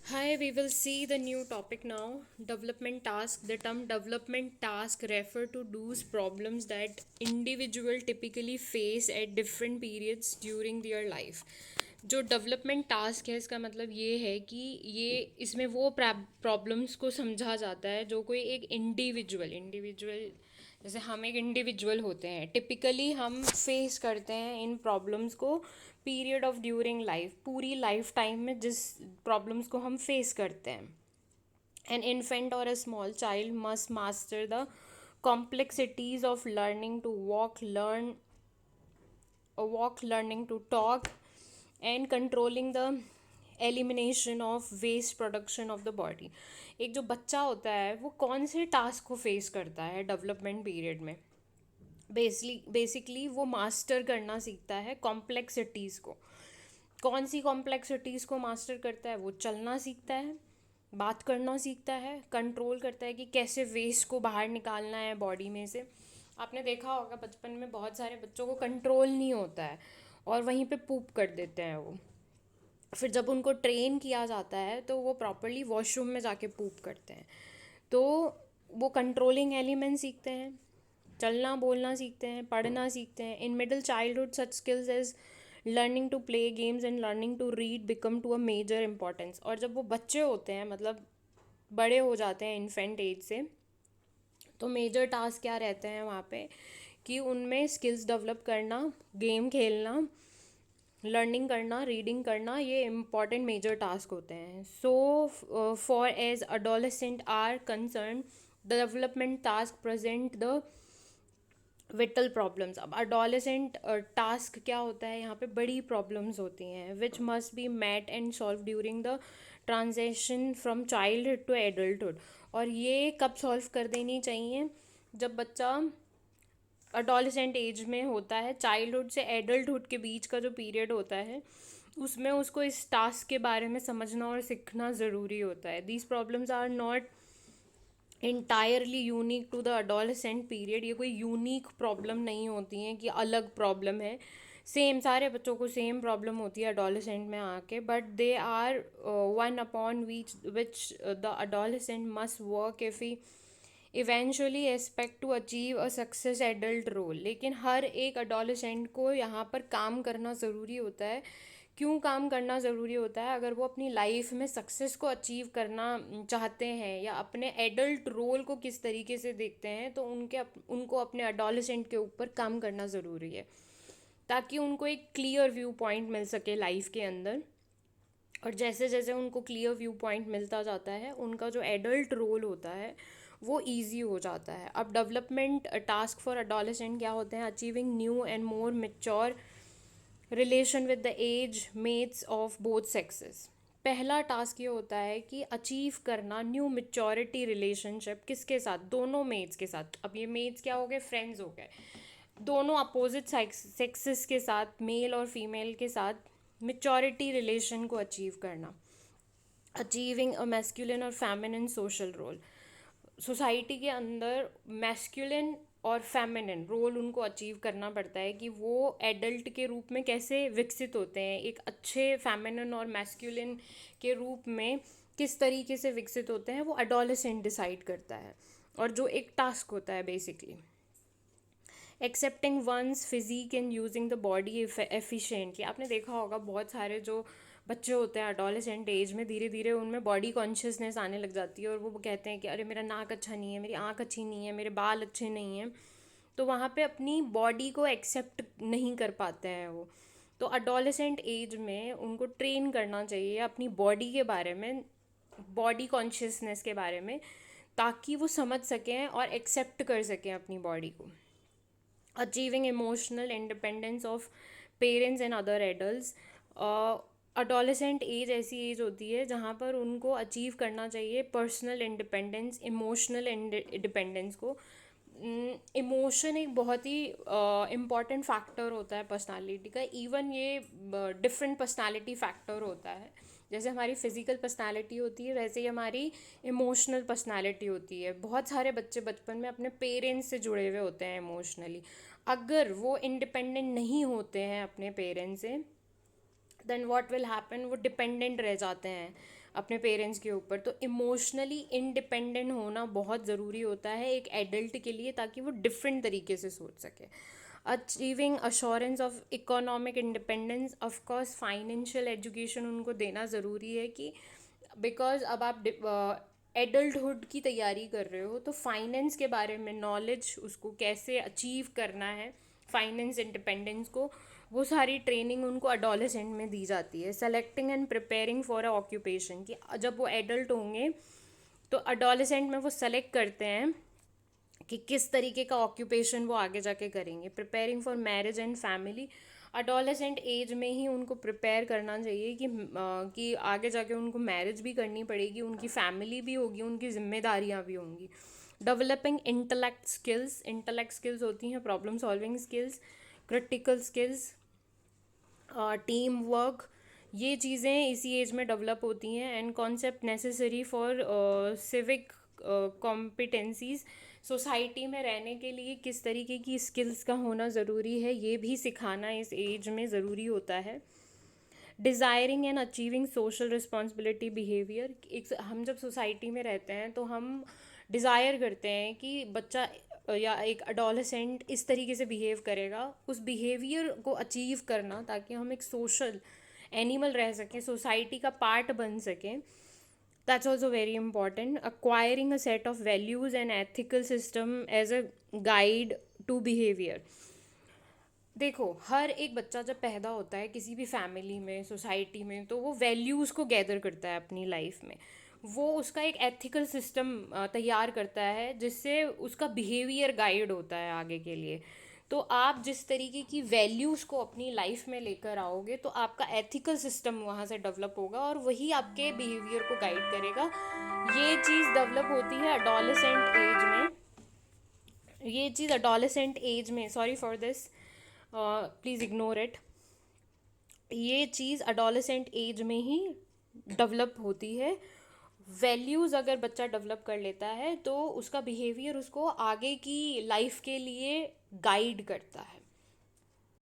Hi, we will see the new topic now. Development task. The term development task refer to those problems that individual typically face at different periods during their life. जो development task है इसका मतलब ये है कि ये इसमें वो प्रॉब्लम्स को समझा जाता है जो कोई एक इंडिविजुअल जैसे हम एक इंडिविजुअल होते हैं, टिपिकली हम फेस करते हैं इन प्रॉब्लम्स को पीरियड ऑफ ड्यूरिंग लाइफ, पूरी लाइफ टाइम में जिस प्रॉब्लम्स को हम फेस करते हैं. एन इन्फेंट और a small child must master the complexities of learning to walk, learning to talk, and controlling the elimination of waste production of the body. एक जो बच्चा होता है वो कौन से टास्क को फेस करता है डेवलपमेंट पीरियड में? बेसिकली वो मास्टर करना सीखता है कॉम्प्लेक्सिटीज़ को. कौन सी कॉम्प्लेक्सिटीज़ को मास्टर करता है? वो चलना सीखता है, बात करना सीखता है, कंट्रोल करता है कि कैसे वेस्ट को बाहर निकालना है बॉडी में से. आपने देखा होगा बचपन में बहुत सारे बच्चों को कंट्रोल नहीं होता है और वहीं पे पूप कर देते हैं वो. फिर जब उनको ट्रेन किया जाता है तो वो प्रॉपरली वॉशरूम में जाके पूप करते हैं. तो वो कंट्रोलिंग एलिमेंट सीखते हैं, चलना बोलना सीखते हैं, पढ़ना सीखते हैं. In middle childhood such skills as learning to play games and learning to read become to a major importance. और जब वो बच्चे होते हैं, मतलब बड़े हो जाते हैं इन्फेंट एज से, तो मेजर टास्क क्या रहते हैं वहाँ पे कि उनमें स्किल्स डेवलप करना, गेम खेलना, लर्निंग करना, रीडिंग करना, ये इम्पॉर्टेंट मेजर टास्क होते हैं. So for as adolescent are concern the development task present the vital problems. अब अडोलेसेंट टास्क क्या होता है? यहाँ पे बड़ी प्रॉब्लम्स होती हैं which must be met and solve during the transaction from childhood to adulthood. और ये कब सॉल्व कर देनी चाहिए? जब बच्चा अडोलेसेंट एज में होता है, चाइल्डहुड से एडल्टहुड के बीच का जो पीरियड होता है उसमें उसको इस टास्क के बारे में समझना और सीखना ज़रूरी होता है. These problems are not entirely unique to the adolescent period. ये कोई यूनिक प्रॉब्लम नहीं होती हैं कि अलग प्रॉब्लम है. सेम सारे बच्चों को सेम प्रॉब्लम होती है अडोलेसेंट में आके, but they are one upon which the adolescent must work if he eventually expect to achieve a success adult role. लेकिन हर एक अडोलेसेंट को यहाँ पर काम करना ज़रूरी होता है. क्यों काम करना ज़रूरी होता है? अगर वो अपनी लाइफ में सक्सेस को अचीव करना चाहते हैं या अपने एडल्ट रोल को किस तरीके से देखते हैं, तो उनको अपने अडोलेसेंट के ऊपर काम करना ज़रूरी है ताकि उनको एक क्लियर व्यू पॉइंट मिल सके लाइफ के अंदर. और जैसे जैसे उनको क्लियर व्यू पॉइंट मिलता जाता है, उनका जो एडल्ट रोल होता है वो ईजी हो जाता है. अब डेवलपमेंट टास्क फॉर अडोलेसेंट क्या होते हैं? Achieving new and more mature relation with the age mates of both sexes. पहला टास्क ये होता है कि अचीव करना न्यू मेच्योरिटी रिलेशनशिप. किसके साथ? दोनों मेट्स के साथ. अब ये मेट्स क्या हो गए? फ्रेंड्स हो गए. दोनों अपोजिट सेक्सेस के साथ, मेल और फीमेल के साथ मेच्योरिटी रिलेशन को अचीव करना. अचीविंग अ मैस्कुलिन और फेमिनिन सोशल रोल. सोसाइटी के अंदर मैस्कुलिन और फेमिनिन रोल उनको अचीव करना पड़ता है कि वो एडल्ट के रूप में कैसे विकसित होते हैं, एक अच्छे फेमिनिन और मैस्कुलिन के रूप में किस तरीके से विकसित होते हैं, वो एडोलेसेंट डिसाइड करता है. और जो एक टास्क होता है basically accepting one's physique and using the body efficiently. आपने देखा होगा बहुत सारे जो बच्चे होते हैं अडोलेसेंट एज में, धीरे धीरे उनमें बॉडी कॉन्शियसनेस आने लग जाती है और वो कहते हैं कि अरे मेरा नाक अच्छा नहीं है, मेरी आँख अच्छी नहीं है, मेरे बाल अच्छे नहीं हैं. तो वहाँ पे अपनी बॉडी को एक्सेप्ट नहीं कर पाते हैं वो. तो अडोलेसेंट एज में उनको ट्रेन करना चाहिए अपनी बॉडी के बारे में, बॉडी कॉन्शियसनेस के बारे में, ताकि वो समझ सकें और एक्सेप्ट कर सकें अपनी बॉडी को. Achieving emotional independence of parents and other adults. Adolescent age ऐसी एज होती है जहाँ पर उनको अचीव करना चाहिए पर्सनल इंडिपेंडेंस, इमोशनल इंडिपेंडेंस को. इमोशन एक बहुत ही इम्पॉर्टेंट फैक्टर होता है पर्सनालिटी का. इवन ये डिफरेंट पर्सनालिटी फैक्टर होता है. जैसे हमारी फिजिकल पर्सनालिटी होती है वैसे ही हमारी इमोशनल पर्सनालिटी होती है. बहुत सारे बच्चे बचपन में अपने पेरेंट्स से जुड़े हुए होते हैं इमोशनली. अगर वो इंडिपेंडेंट नहीं होते हैं अपने पेरेंट्स से, देन व्हाट विल हैपन, वो डिपेंडेंट रह जाते हैं अपने पेरेंट्स के ऊपर। तो इमोशनली इंडिपेंडेंट होना बहुत ज़रूरी होता है एक एडल्ट के लिए, ताकि वो डिफरेंट तरीके से सोच सके। Achieving assurance of economic independence, of course financial education उनको देना ज़रूरी है, कि बिकॉज अब आप एडल्टहुड की तैयारी कर रहे हो, तो फाइनेंस के बारे में नॉलेज, उसको कैसे अचीव करना है फाइनेंस इंडिपेंडेंस को, वो सारी ट्रेनिंग उनको अडोलेसेंट में दी जाती है। Selecting and preparing for a occupation, कि जब वो एडल्ट होंगे तो अडोलेसेंट में वो सेलेक्ट करते हैं कि किस तरीके का ऑक्यूपेशन वो आगे जाके करेंगे। Preparing for marriage and family, adolescent age में ही उनको प्रिपेयर करना चाहिए कि आगे जाके उनको मैरिज भी करनी पड़ेगी, उनकी फैमिली भी होगी, उनकी जिम्मेदारियाँ भी होंगी। डेवलपिंग इंटेलेक्ट स्किल्स होती हैं problem solving skills, critical skills, team work, ये चीज़ें इसी एज में डेवलप होती हैं। And concept necessary for civic competencies, society में रहने के लिए किस तरीके की स्किल्स का होना ज़रूरी है, ये भी सिखाना इस एज में ज़रूरी होता है। Desiring and achieving social responsibility behaviour, एक हम जब सोसाइटी में रहते हैं तो हम डिज़ायर करते हैं कि बच्चा या एक अडोलेसेंट इस तरीके से बिहेव करेगा, उस बिहेवियर को अचीव करना, ताकि हम एक सोशल एनिमल रह सकें, सोसाइटी का पार्ट बन सकें। That's also very important. Acquiring a set of values and ethical system as a guide to behaviour. देखो, हर एक बच्चा जब पैदा होता है किसी भी फैमिली में, सोसाइटी में, तो वो वैल्यूज़ को गैदर करता है अपनी लाइफ में। वो उसका एक एथिकल सिस्टम तैयार करता है, जिससे उसका बिहेवियर गाइड होता है आगे के लिए। तो आप जिस तरीके की वैल्यूज़ को अपनी लाइफ में लेकर आओगे, तो आपका एथिकल सिस्टम वहाँ से डेवलप होगा और वही आपके बिहेवियर को गाइड करेगा। ये चीज़ डेवलप होती है अडोलेसेंट एज में। ये चीज़ अडोलेसेंट एज में, sorry for this, please ignore it. ये चीज़ अडोलेसेंट एज में ही डेवलप होती है। वैल्यूज़ अगर बच्चा डेवलप कर लेता है तो उसका बिहेवियर उसको आगे की लाइफ के लिए गाइड करता है।